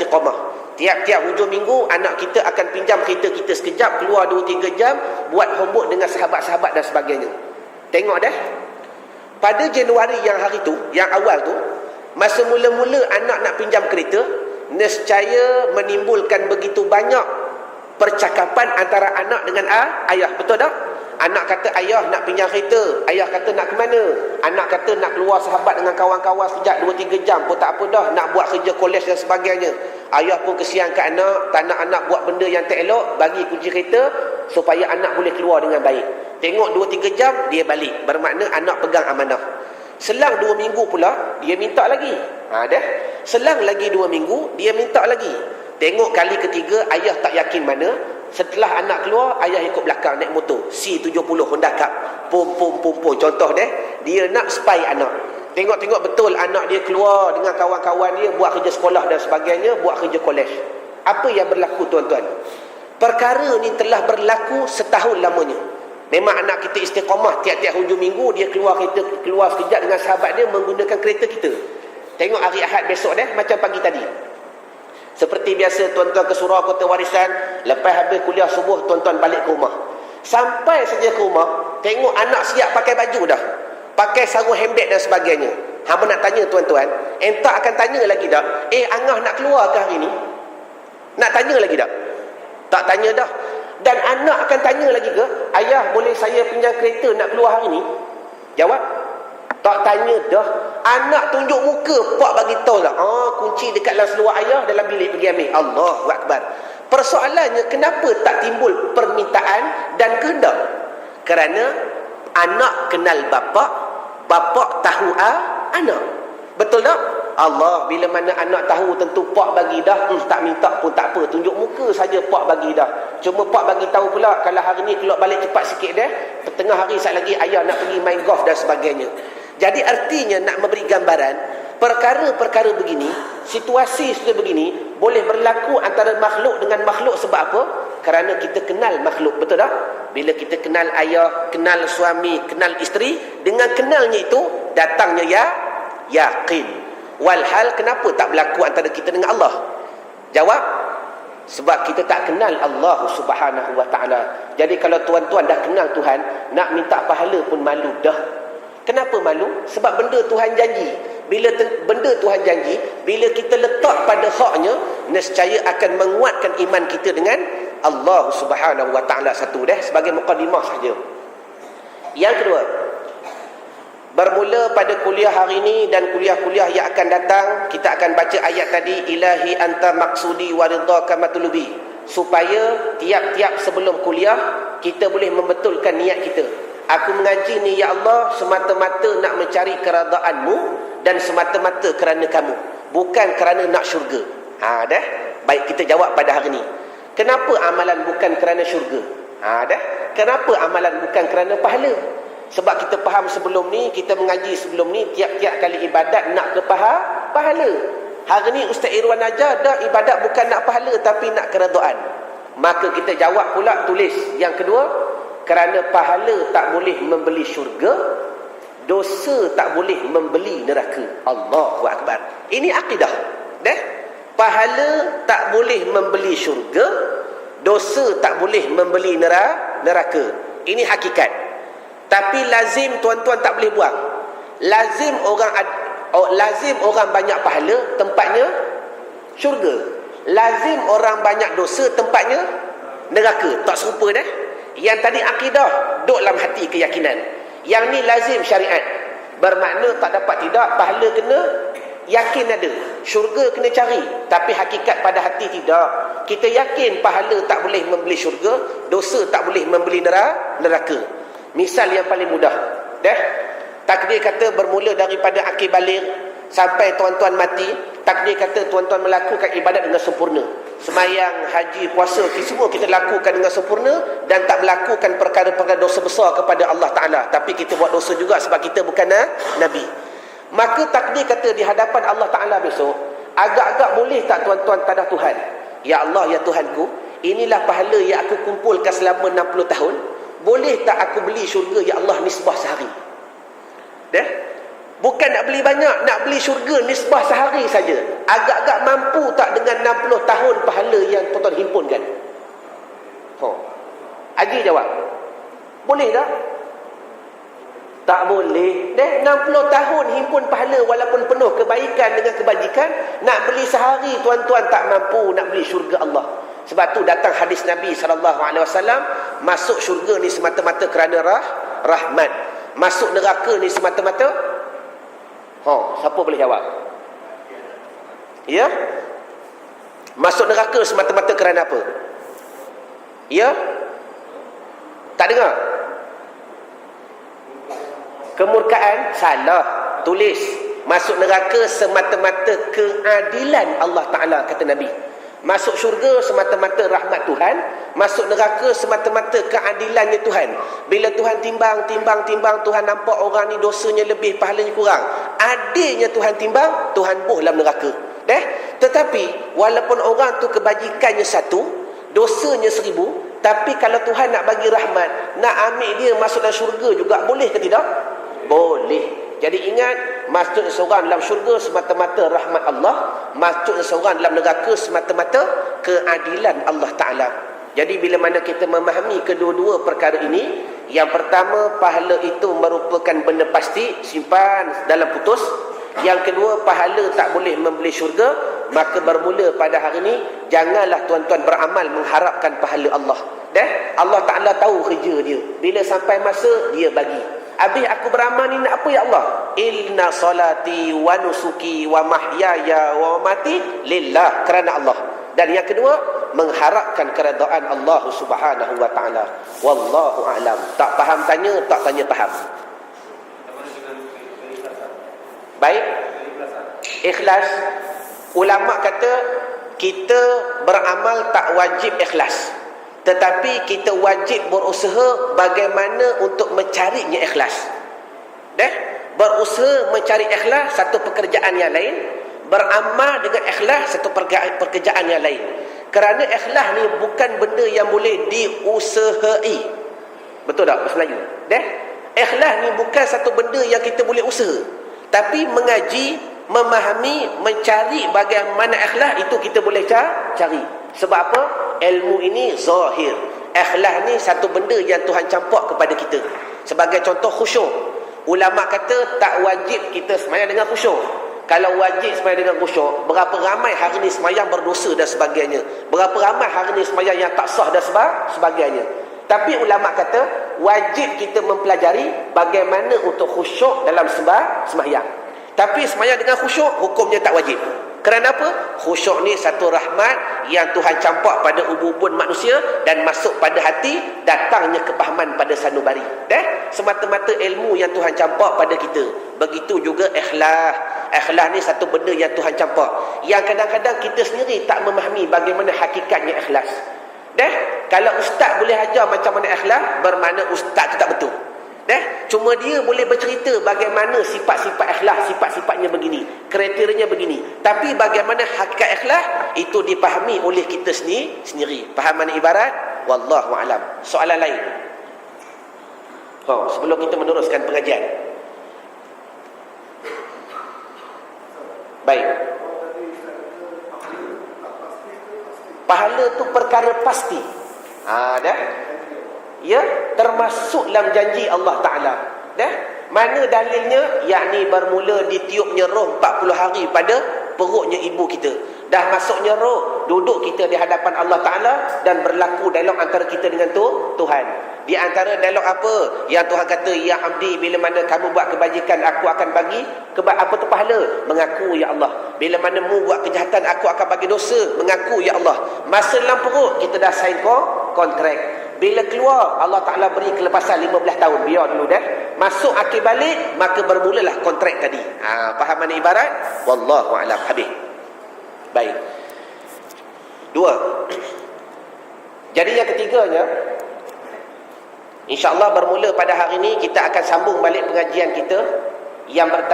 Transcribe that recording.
istiqamah. Tiap-tiap hujung minggu anak kita akan pinjam kereta kita sekejap, keluar 2-3 jam, buat homework dengan sahabat-sahabat dan sebagainya. Tengok dah. Pada Januari yang hari tu, yang awal tu, masa mula-mula anak nak pinjam kereta, nescaya menimbulkan begitu banyak percakapan antara anak dengan ayah. Betul tak? Anak kata ayah nak pinjam kereta, ayah kata nak ke mana, anak kata nak keluar sahabat dengan kawan-kawan sekejap 2-3 jam pun tak apa dah, nak buat kerja kolej dan sebagainya. Ayah pun kesian kat anak, tak nak anak buat benda yang tak elok, bagi kunci kereta supaya anak boleh keluar dengan baik. Tengok 2-3 jam dia balik, bermakna anak pegang amanah. Selang 2 minggu pula dia minta lagi. Dah. Selang lagi 2 minggu dia minta lagi. Tengok kali ketiga ayah tak yakin mana. Setelah anak keluar, ayah ikut belakang naik motor C70 Honda Cup. Pum. Contoh dia nak spy anak. Tengok-tengok betul anak dia keluar dengan kawan-kawan dia, buat kerja sekolah dan sebagainya, buat kerja kolej. Apa yang berlaku tuan-tuan? Perkara ni telah berlaku setahun lamanya. Memang anak kita istiqamah, tiap-tiap hujung minggu dia keluar sekejap dengan sahabat dia menggunakan kereta kita. Tengok hari Ahad besok macam pagi tadi. Seperti biasa tuan-tuan ke surau kota warisan, lepas habis kuliah subuh tuan-tuan balik ke rumah. Sampai saja ke rumah, tengok anak siap pakai baju dah, pakai sarung handbag dan sebagainya. Hamba nak tanya tuan-tuan, entah akan tanya lagi tak, Angah nak keluar ke hari ni? Nak tanya lagi tak? Tak tanya dah. Dan anak akan tanya lagi ke, ayah boleh saya pinjam kereta nak keluar hari ni? Jawab, tak tanya dah. Anak tunjuk muka, pak bagi tahu lah. Kunci dekat dalam seluar ayah, dalam bilik pergi ambil. Allahu Akbar. Persoalannya, kenapa tak timbul permintaan dan kehendak? Kerana anak kenal bapak, bapak tahu anak. Betul tak? Allah, bila mana anak tahu tentu pak bagi dah, tak minta pun tak apa, tunjuk muka saja pak bagi dah. Cuma pak bagi tahu pula kalau hari ni keluar balik cepat sikit tengah hari saat lagi ayah nak pergi main golf dan sebagainya. Jadi artinya nak memberi gambaran, perkara-perkara begini, situasi seperti begini boleh berlaku antara makhluk dengan makhluk. Sebab apa? Kerana kita kenal makhluk. Betul tak? Bila kita kenal ayah, kenal suami, kenal isteri, dengan kenalnya itu datangnya yakin. Walhal kenapa tak berlaku antara kita dengan Allah? Jawab, sebab kita tak kenal Allah Subhanahu wa ta'ala. Jadi kalau tuan-tuan dah kenal Tuhan, nak minta pahala pun malu dah. Kenapa malu? Sebab benda Tuhan janji. Bila benda Tuhan janji, bila kita letak pada haknya, nescaya akan menguatkan iman kita dengan Allah Subhanahu wa ta'ala. Satu sebagai mukadimah saja. Yang kedua, bermula pada kuliah hari ini dan kuliah-kuliah yang akan datang, kita akan baca ayat tadi, ilahi anta maksudi wa ridhaka matlubi, supaya tiap-tiap sebelum kuliah kita boleh membetulkan niat kita. Aku mengaji ni ya Allah semata-mata nak mencari keredaan-Mu dan semata-mata kerana Kamu, bukan kerana nak syurga. Baik, kita jawab pada hari ni. Kenapa amalan bukan kerana syurga? Kenapa amalan bukan kerana pahala? Sebab kita faham sebelum ni, kita mengaji sebelum ni, tiap-tiap kali ibadat nak ke pahala. Hari ni Ustaz Irwan ajar dah ibadat bukan nak pahala tapi nak keredaan. Maka kita jawab pula, tulis yang kedua, kerana pahala tak boleh membeli syurga, dosa tak boleh membeli neraka. Allahu Akbar. Ini akidah. Pahala tak boleh membeli syurga, dosa tak boleh membeli neraka. Ini hakikat. Tapi lazim tuan-tuan tak boleh buang. Lazim orang banyak pahala, tempatnya syurga. Lazim orang banyak dosa, tempatnya neraka. Tak serupa Yang tadi akidah, duduk dalam hati keyakinan. Yang ni lazim syariat. Bermakna tak dapat tidak, pahala kena yakin ada, syurga kena cari. Tapi hakikat pada hati tidak. Kita yakin pahala tak boleh membeli syurga, dosa tak boleh membeli neraka. Misal yang paling mudah. Takdir kata bermula daripada akhir balik sampai tuan-tuan mati, takdir kata tuan-tuan melakukan ibadat dengan sempurna. Semayang, haji, puasa, semua kita lakukan dengan sempurna dan tak melakukan perkara-perkara dosa besar kepada Allah Ta'ala. Tapi kita buat dosa juga sebab kita bukan Nabi. Maka takdir kata di hadapan Allah Ta'ala besok, agak-agak boleh tak tuan-tuan tadah Tuhan? Ya Allah, ya Tuhanku, inilah pahala yang aku kumpulkan selama 60 tahun. Boleh tak aku beli syurga, ya Allah, nisbah sehari? Bukan nak beli banyak, nak beli syurga nisbah sehari saja. Agak-agak mampu tak dengan 60 tahun pahala yang tuan-tuan himpunkan? Haji jawab. Boleh tak? Tak boleh. 60 tahun himpun pahala walaupun penuh kebaikan dengan kebajikan, nak beli sehari tuan-tuan tak mampu nak beli syurga Allah. Sebab tu datang hadis Nabi SAW, masuk syurga ni semata-mata kerana rahmat. Masuk neraka ni semata-mata siapa boleh jawab? Ya? Masuk neraka semata-mata kerana apa? Ya? Tak dengar? Kemurkaan? Salah. Tulis. Masuk neraka semata-mata keadilan Allah Ta'ala, kata Nabi. Masuk syurga semata-mata rahmat Tuhan. Masuk neraka semata-mata keadilannya Tuhan. Bila Tuhan timbang, Tuhan nampak orang ni dosanya lebih, pahalanya kurang. Adilnya Tuhan timbang, Tuhan buh dalam neraka. Tetapi walaupun orang tu kebajikannya 1, dosanya 1000, tapi kalau Tuhan nak bagi rahmat, nak ambil dia masuk dalam syurga juga, boleh ke tidak? Boleh. Jadi ingat, masuk seorang dalam syurga semata-mata rahmat Allah, masuk seorang dalam neraka semata-mata keadilan Allah Ta'ala. Jadi bila mana kita memahami kedua-dua perkara ini, yang pertama, pahala itu merupakan benda pasti, simpan dalam putus. Yang kedua, pahala tak boleh membeli syurga. Maka bermula pada hari ini, janganlah tuan-tuan beramal mengharapkan pahala Allah. Allah Ta'ala tahu kerja dia. Bila sampai masa, dia bagi. Habis aku beramal ni nak apa ya Allah? Inna salati wa nusuki wa mahyaya wa mamati lillah, kerana Allah. Dan yang kedua, mengharapkan keredaan Allah Subhanahu wa taala. Wallahu a'lam. Tak faham tanya, tak tanya faham. Baik. Ikhlas. Ulama kata kita beramal tak wajib ikhlas, tetapi kita wajib berusaha bagaimana untuk mencarinya ikhlas. Berusaha mencari ikhlas satu pekerjaan yang lain, beramal dengan ikhlas satu pekerjaan yang lain. Kerana ikhlas ni bukan benda yang boleh diusahai. Betul tak bahasa Melayu? Ikhlas ni bukan satu benda yang kita boleh usaha. Tapi mengaji, memahami, mencari bagaimana ikhlas, itu kita boleh cari. Sebab apa? Ilmu ini zahir. Ikhlas ni satu benda yang Tuhan campak kepada kita. Sebagai contoh, khusyuk. Ulama kata tak wajib kita semayang dengan khusyuk. Kalau wajib semayang dengan khusyuk, berapa ramai hari ni semayang berdosa dan sebagainya. Berapa ramai hari ni semayang yang tak sah dan sebagainya. Tapi ulama kata wajib kita mempelajari bagaimana untuk khusyuk dalam semayang. Tapi semayang dengan khusyuk, hukumnya tak wajib. Kerana apa? Khusyuk ni satu rahmat yang Tuhan campak pada ubun-ubun manusia dan masuk pada hati, datangnya kepahaman pada sanubari. Semata-mata ilmu yang Tuhan campak pada kita. Begitu juga ikhlas. Ikhlas ni satu benda yang Tuhan campak, yang kadang-kadang kita sendiri tak memahami bagaimana hakikatnya ikhlas. Kalau ustaz boleh ajar macam mana ikhlas, bermakna ustaz tu tak betul. Cuma dia boleh bercerita bagaimana sifat-sifat ikhlas, sifat-sifatnya begini, kriterianya begini. Tapi bagaimana hakikat ikhlas, itu dipahami oleh kita sendiri. Pahaman ibarat, wallahu alam. Soalan lain. Sebelum kita meneruskan pengajian. Baik. Pahala tu perkara pasti. Ya, termasuk dalam janji Allah Ta'ala. Mana dalilnya? Yakni bermula ditiupnya roh 40 hari pada perutnya ibu kita. Dah masuknya roh, duduk kita di hadapan Allah Ta'ala dan berlaku dialog antara kita dengan Tuhan. Di antara dialog apa? Yang Tuhan kata, ya abdi, bila mana kamu buat kebajikan, aku akan bagi apa tu pahala? Mengaku, ya Allah. Bila mana mu buat kejahatan, aku akan bagi dosa. Mengaku, ya Allah. Masa dalam perut, kita dah sign kontrak. Bila keluar, Allah Ta'ala beri kelepasan 15 tahun. Biar dulu masuk akhir balik, maka bermulalah kontrak tadi. Pahaman ibarat? Wallahu a'lam. Habis. Baik. 2. Jadi yang ketiganya, InsyaAllah bermula pada hari ini kita akan sambung balik pengajian kita yang